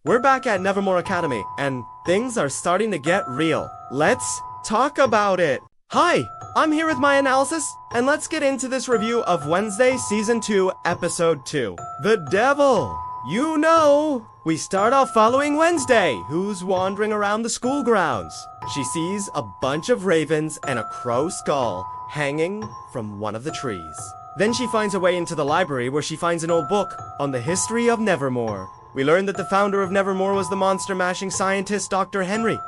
We're back at Nevermore Academy, and things are starting to get real. Let's talk about it. Hi, I'm here with my analysis, and let's get into this review of Wednesday Season 2, Episode 2. The Devil! You know! We start off following Wednesday, who's wandering around the school grounds. She sees a bunch of ravens and a crow skull hanging from one of the trees. Then she finds her way into the library where she finds an old book on the history of Nevermore. We learn that the founder of Nevermore was the monster-mashing scientist Dr. Henry.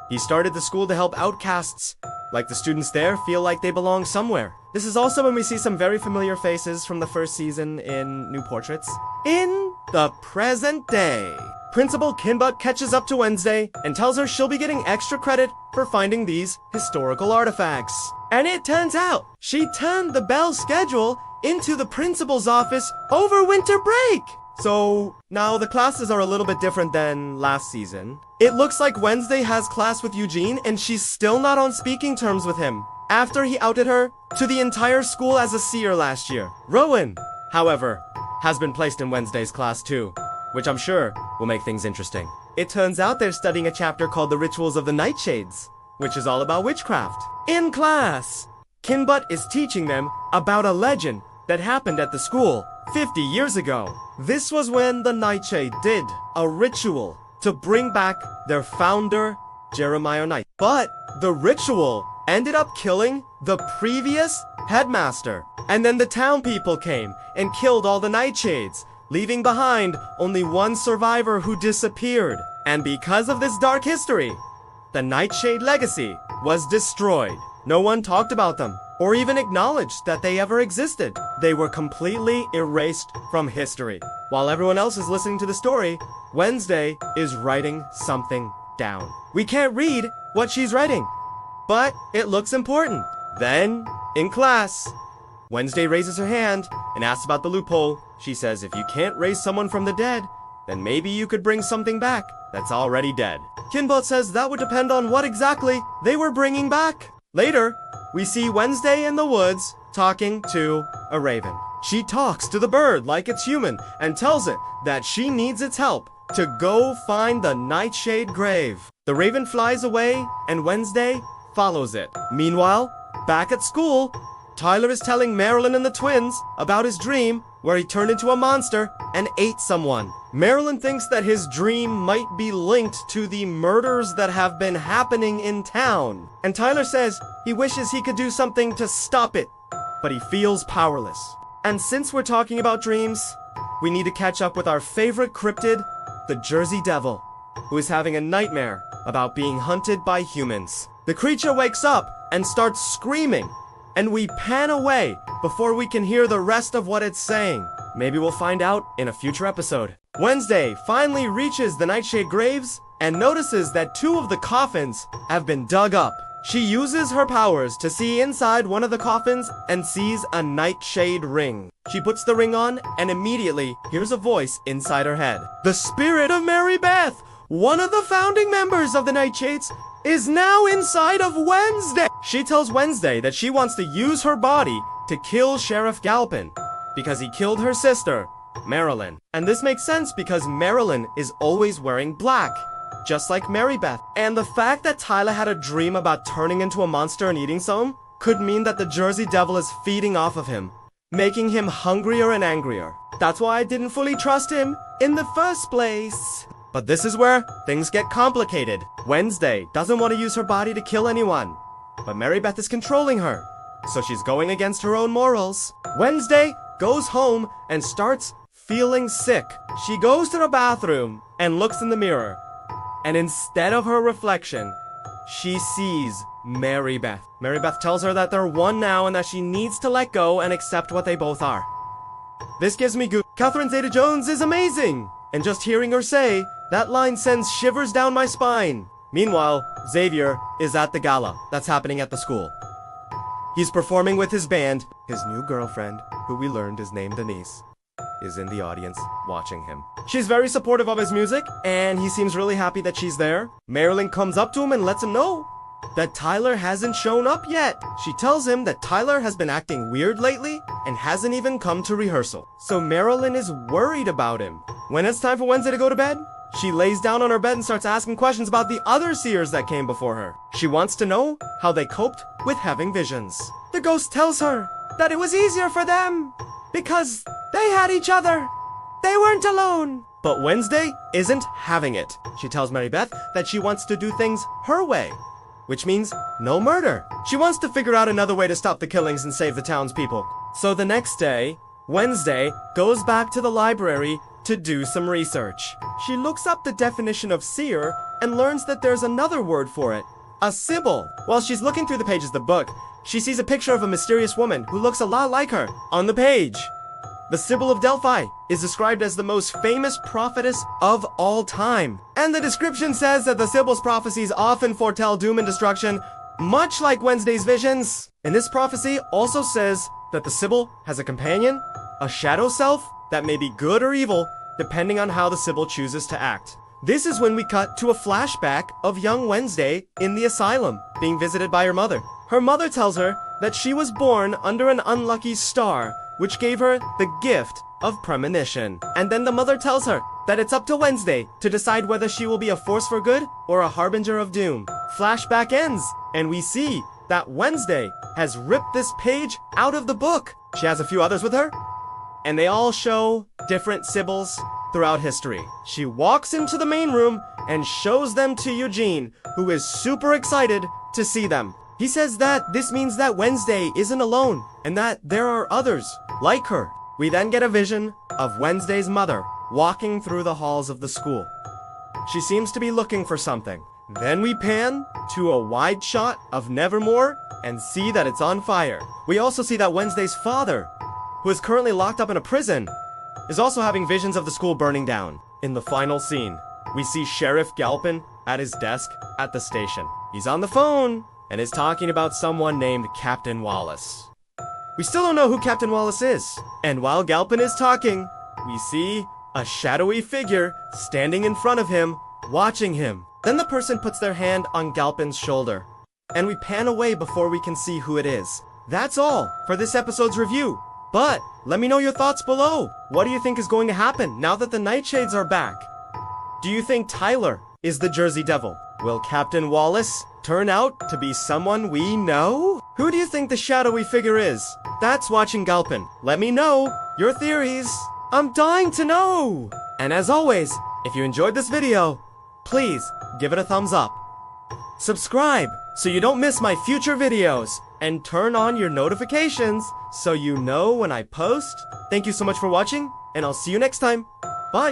He started the school to help outcasts. Like the students there feel like they belong somewhere. This is also when we see some very familiar faces from the first season in New Portraits. In the present day, Principal Kinbutt catches up to Wednesday and tells her she'll be getting extra credit for finding these historical artifacts. And it turns out, she turned the bell schedule into the principal's office over winter break! So, now the classes are a little bit different than last season. It looks like Wednesday has class with Eugene and she's still not on speaking terms with him, after he outed her to the entire school as a seer last year. Rowan, however, has been placed in Wednesday's class too, which I'm sure will make things interesting. It turns out they're studying a chapter called The Rituals of the Nightshades, which is all about witchcraft. In class, Kinbutt is teaching them about a legend that happened at the school 50 years ago. This was when the Nightshade did a ritual to bring back their founder, Jeremiah Knight. But the ritual ended up killing the previous headmaster. And then the town people came and killed all the Nightshades, leaving behind only one survivor who disappeared. And because of this dark history, the Nightshade legacy was destroyed. No one talked about them, or even acknowledged that they ever existed. They were completely erased from history. While everyone else is listening to the story, Wednesday is writing something down. We can't read what she's writing, but it looks important. Then, in class, Wednesday raises her hand and asks about the loophole. She says if you can't raise someone from the dead, then maybe you could bring something back that's already dead. Kinbutt says that would depend on what exactly they were bringing back. Later, we see Wednesday in the woods talking to a raven. She talks to the bird like it's human and tells it that she needs its help to go find the Nightshade grave. The raven flies away and Wednesday follows it. Meanwhile, back at school, Tyler is telling Marilyn and the twins about his dream where he turned into a monster and ate someone. Marilyn thinks that his dream might be linked to the murders that have been happening in town. And Tyler says he wishes he could do something to stop it, but he feels powerless. And since we're talking about dreams, we need to catch up with our favorite cryptid, the Jersey Devil, who is having a nightmare about being hunted by humans. The creature wakes up and starts screaming, and we pan away before we can hear the rest of what it's saying. Maybe we'll find out in a future episode. Wednesday finally reaches the Nightshade graves and notices that 2 of the coffins have been dug up. She uses her powers to see inside one of the coffins and sees a Nightshade ring. She puts the ring on and immediately hears a voice inside her head. The spirit of Mary Beth, one of the founding members of the Nightshades, is now inside of Wednesday. She tells Wednesday that she wants to use her body to kill Sheriff Galpin because he killed her sister, Marilyn. And this makes sense because Marilyn is always wearing black, just like Mary Beth. And the fact that Tyler had a dream about turning into a monster and eating some could mean that the Jersey Devil is feeding off of him, making him hungrier and angrier. That's why I didn't fully trust him in the first place. But this is where things get complicated. Wednesday doesn't want to use her body to kill anyone, but Mary Beth is controlling her, so she's going against her own morals. Wednesday goes home and starts feeling sick. She goes to the bathroom and looks in the mirror, and instead of her reflection, she sees Mary Beth. Mary Beth tells her that they're one now and that she needs to let go and accept what they both are. This gives me goosebumps. Catherine Zeta-Jones is amazing! And just hearing her say that line sends shivers down my spine. Meanwhile, Xavier is at the gala that's happening at the school. He's performing with his band. His new girlfriend, who we learned is named Denise, is in the audience watching him. She's very supportive of his music, and he seems really happy that she's there. Marilyn comes up to him and lets him know that Tyler hasn't shown up yet. She tells him that Tyler has been acting weird lately and hasn't even come to rehearsal. So Marilyn is worried about him. When it's time for Wednesday to go to bed, She lays down on her bed and starts asking questions about the other seers that came before her. She wants to know how they coped with having visions. The ghost tells her that it was easier for them because they had each other. They weren't alone. But Wednesday isn't having it. She tells Mary Beth that she wants to do things her way, which means no murder. She wants to figure out another way to stop the killings and save the townspeople. So the next day, Wednesday goes back to the library to do some research. She looks up the definition of seer and learns that there's another word for it, a sibyl. While she's looking through the pages of the book, she sees a picture of a mysterious woman who looks a lot like her on the page. The Sibyl of Delphi is described as the most famous prophetess of all time. And the description says that the Sibyl's prophecies often foretell doom and destruction, much like Wednesday's visions. And this prophecy also says that the Sibyl has a companion, a shadow self that may be good or evil, depending on how the Sibyl chooses to act. This is when we cut to a flashback of young Wednesday in the asylum, being visited by her mother. Her mother tells her that she was born under an unlucky star, which gave her the gift of premonition. And then the mother tells her that it's up to Wednesday to decide whether she will be a force for good or a harbinger of doom. Flashback ends, and we see that Wednesday has ripped this page out of the book. She has a few others with her, and they all show different Sibyls throughout history. She walks into the main room and shows them to Eugene, who is super excited to see them. He says that this means that Wednesday isn't alone, and that there are others like her. We then get a vision of Wednesday's mother walking through the halls of the school. She seems to be looking for something. Then we pan to a wide shot of Nevermore and see that it's on fire. We also see that Wednesday's father, who is currently locked up in a prison, is also having visions of the school burning down. In the final scene, we see Sheriff Galpin at his desk at the station. He's on the phone and is talking about someone named Captain Wallace. We still don't know who Captain Wallace is. And while Galpin is talking, we see a shadowy figure standing in front of him, watching him. Then the person puts their hand on Galpin's shoulder, and we pan away before we can see who it is. That's all for this episode's review. But let me know your thoughts below. What do you think is going to happen now that the Nightshades are back? Do you think Tyler is the Jersey Devil? Will Captain Wallace turn out to be someone we know? Who do you think the shadowy figure is? That's watching Galpin. Let me know your theories. I'm dying to know. And as always, if you enjoyed this video, please give it a thumbs up. Subscribe so you don't miss my future videos, and turn on your notifications so you know when I post. Thank you so much for watching, and I'll see you next time. Bye.